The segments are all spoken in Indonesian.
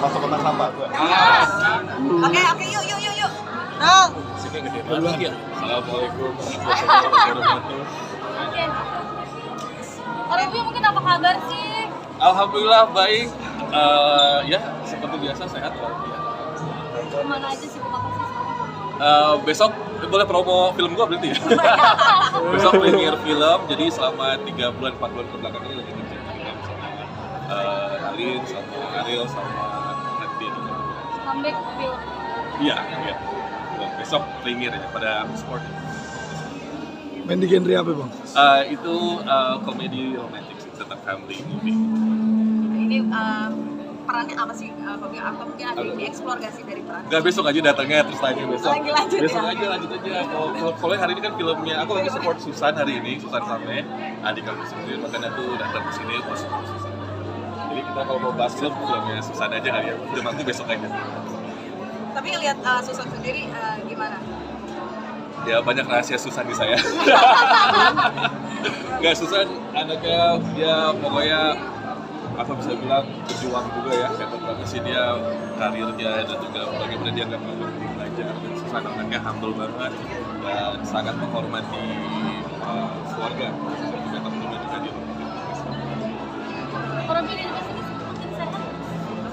masuk kotak sampah gue. Oke, yuk. Nol. Sini gede banget ya. Assalamualaikum warahmatullahi wabarakatuh. Oke. Kalau Ibu mungkin apa kabar sih? Alhamdulillah baik. Ya seperti biasa sehat walafiat. Kemana aja sih Bu Kakak sih sekarang? Besok boleh promo film gua berarti ya. Besok premier film, jadi selama 3 bulan 4 bulan kebelakang ini lagi ngerjain film sama Alin, sama Ariel, sama Nadine. Comeback film. Iya. Besok premier ya pada sport. Main di genre apa bang? Itu komedi romantis, tetap family movie. Ini perannya apa sih? Atau mungkin ada yang dieksplor gak sih dari peran? Enggak, besok aja datangnya terus tanya besok. Lagi lanjut Besok ya? aja lanjut aja. Kalau hari ini kan filmnya aku lagi support Susan hari ini, Susan Same, adik aku sendiri, makanya tuh datang ke sini pas support Susan. Jadi kita kalau mau bahas filmnya Susan aja kali ya. Film aku besok aja. Tapi lihat Susan sendiri gimana? Ya banyak rahasia Susan di saya. Enggak, Susan anaknya dia pokoknya apa bisa bilang berjuang juga ya, kayak sih dia karirnya dan juga bagaimana dia nggak mau belajar. Dan Susan anaknya humble banget dan sangat menghormati keluarga dan juga teman-teman juga di rumah. Orang ini juga sih semakin sehat.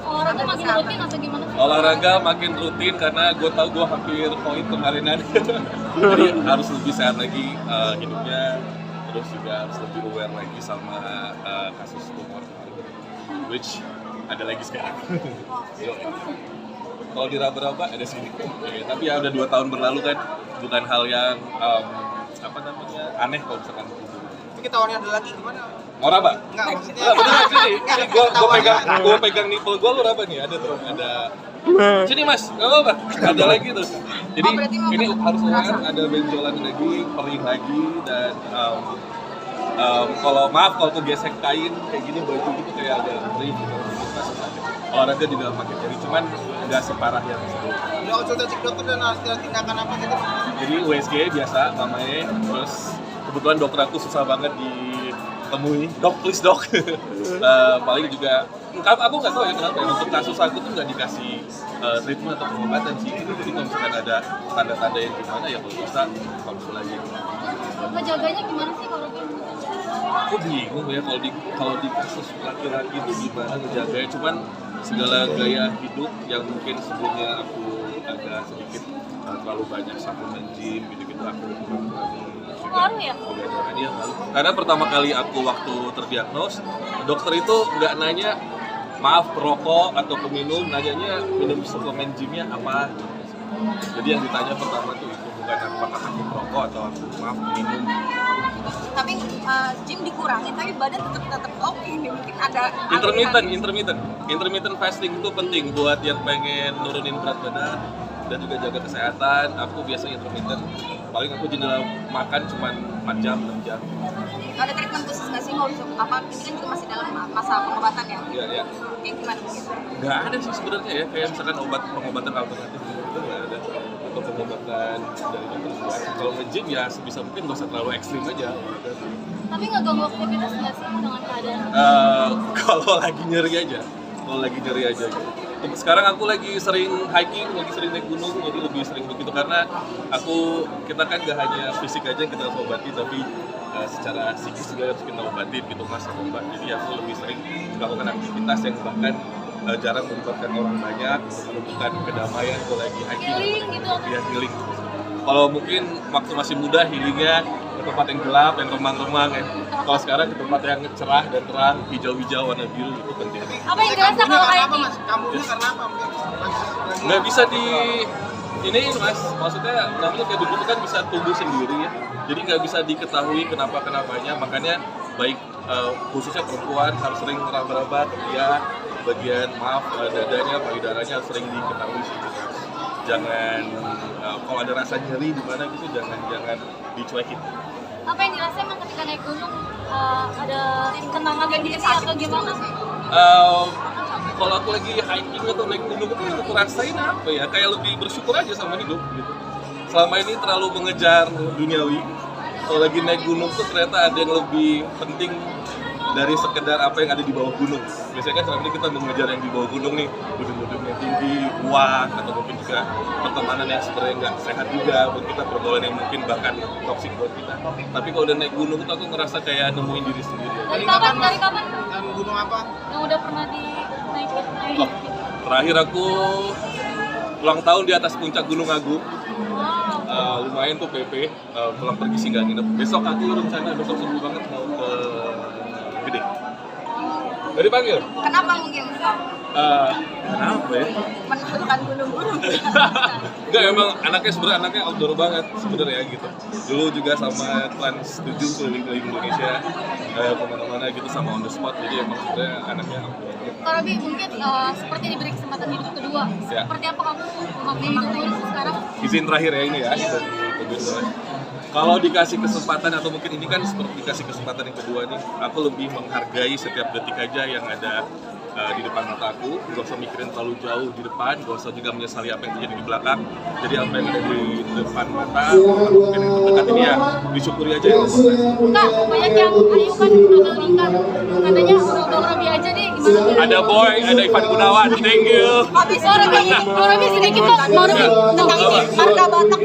Olahraga makin rutin atau gimana sih? Olahraga makin rutin karena gue tau gue hampir koin kemarinan. Jadi harus lebih sehat lagi hidupnya, terus juga harus lebih aware lagi sama kasus tumor which ada lagi sekarang. Kalau diraba-raba ada sini. Tapi ya udah 2 tahun berlalu kan, bukan hal yang apa namanya aneh kalau misalkan. Tapi tahunnya ada lagi gimana? Mau raba? Enggak, maksudnya Beneran sini. Gue pegang nipple gue, lu raba nih, ada tuh, ada. Sini mas, nggak apa-apa, ada lagi tuh. Jadi berarti mau ini harus kerasa. aware, ada benjolan lagi, perih lagi, dan kalau kegesek kain kayak gini, baju gitu kayak ada perih gitu. Olahraga juga makin jadi, cuman nggak separah yang sebelumnya. udah konsultasi ke dokter dan harus ada tindakan apa gitu? Jadi USG biasa namanya, terus kebetulan dokter aku susah banget ditemui. Dok, please dok. Paling juga, aku nggak tahu ya kenapa ya, untuk kasus aku tuh nggak dikasih treatment atau pengobatan sih. Jadi kalau misalkan ada tanda-tanda yang gimana ya kalau bisa konsul aja. Ngejaganya gimana sih kalau gitu? Aku bingung ya kalau di kasus laki-laki itu gimana ngejaganya. Cuman segala gaya hidup yang mungkin sebelumnya aku agak sedikit terlalu banyak suplemen gym gitu-gitu aku Ngaruh ya? Iya, karena pertama kali aku waktu terdiagnos, dokter itu nggak nanya maaf perokok atau peminum, nanyanya minum suplemen gymnya apa. Jadi yang ditanya pertama tuh itu bukan apakah aku perokok atau aku maaf minum. Tapi gym dikurangin, tapi badan tetap oke. Mungkin ada Intermittent fasting itu penting buat yang pengen nurunin berat badan dan juga jaga kesehatan. Aku biasa intermittent, paling aku jendela makan cuma 4 jam, 6 jam. Ada treatment khusus nggak sih kalau apa? Ini kan juga masih dalam masa pengobatan ya. Iya. Kayak gimana mungkin? Nggak ada sih sebenarnya ya, kayak misalkan pengobatan alternatif gitu nggak ada, atau pengobatan dari dokter luar. Kalau nge-gym ya sebisa mungkin nggak usah terlalu ekstrim aja. Tapi nggak ganggu aktivitas nggak sih dengan keadaan? Kalau lagi nyeri aja gitu. Sekarang aku lagi sering hiking, lagi sering naik gunung, jadi lebih sering begitu karena kita kan gak hanya fisik aja yang kita harus obati, tapi secara psikis juga harus kita obatin gitu mas sama mbak. Jadi aku lebih sering melakukan aktivitas yang bahkan jarang melibatkan orang banyak untuk menentukan kedamaian kalau lagi hiking. Healing gitu. Iya, healing. Kalau mungkin waktu masih muda healingnya ke tempat yang gelap, yang remang-remang ya. Kalau sekarang ke tempat yang cerah dan terang, hijau-hijau, warna biru itu penting. Apa yang dirasa kalau karena apa hiking? mas? Kambuhnya karena apa mungkin? Nggak bisa ini mas, maksudnya namanya kayak begitu kan bisa tumbuh sendiri ya. Jadi nggak bisa diketahui kenapa-kenapanya, makanya baik khususnya perempuan harus sering meraba-raba ketiak, bagian dadanya, payudaranya harus sering diketahui sih. Jangan kalau ada rasa nyeri di mana gitu jangan dicuekin. Apa yang dirasa emang ketika naik gunung ada kenangan sendiri atau gimana sih? Kalau aku lagi hiking atau naik gunung itu aku rasain apa ya, kayak lebih bersyukur aja sama hidup gitu. Selama ini terlalu mengejar duniawi, kalau lagi naik gunung tuh ternyata ada yang lebih penting dari sekedar apa yang ada di bawah gunung. Biasanya kan selama ini kita mengejar yang di bawah gunung nih, gedung-gedung yang tinggi, uang, atau mungkin juga pertemanan yang sebenarnya nggak sehat juga buat kita, pergaulan yang mungkin bahkan toksik buat kita. Tapi kalau udah naik gunung tuh aku ngerasa kayak nemuin diri sendiri. Dari kapan? Dan gunung apa? Yang udah pernah dinaikin? Oh, terakhir aku ulang tahun di atas puncak Gunung Agung. Lumayan tuh PP, pulang pergi sih nggak nginep. Besok aku rencana besok subuh banget mau ke Gede. Dari panggil? Kenapa mungkin Kenapa ya? menaklukkan gunung-gunung? Enggak, emang anaknya outdoor banget sebenarnya gitu. Dulu juga sama Trans 7 keliling-keliling Indonesia, kemana-mana gitu sama on the spot. Jadi emang sebenarnya anaknya outdoor. Kak Robi, mungkin seperti diberi kesempatan hidup kedua. Ya. Seperti apa kamu memilih hidup sekarang? Izin terakhir ya ini ya, dari kedua. Kalau dikasih kesempatan atau mungkin ini kan seperti dikasih kesempatan yang kedua nih, aku lebih menghargai setiap detik aja yang ada di depan mata aku. Gak usah mikirin terlalu jauh di depan, gak usah juga menyesali apa yang terjadi di belakang. Jadi apa yang ada di depan mata, atau mungkin yang terdekat ini ya disyukuri aja ya. Kak, banyak yang ayo kan gagal nikah. Katanya udah Robi aja deh, gimana? Ada Boy, ada Ivan Gunawan, thank you. Habis Robi sedikit kok, Robi tentang ini harga Batak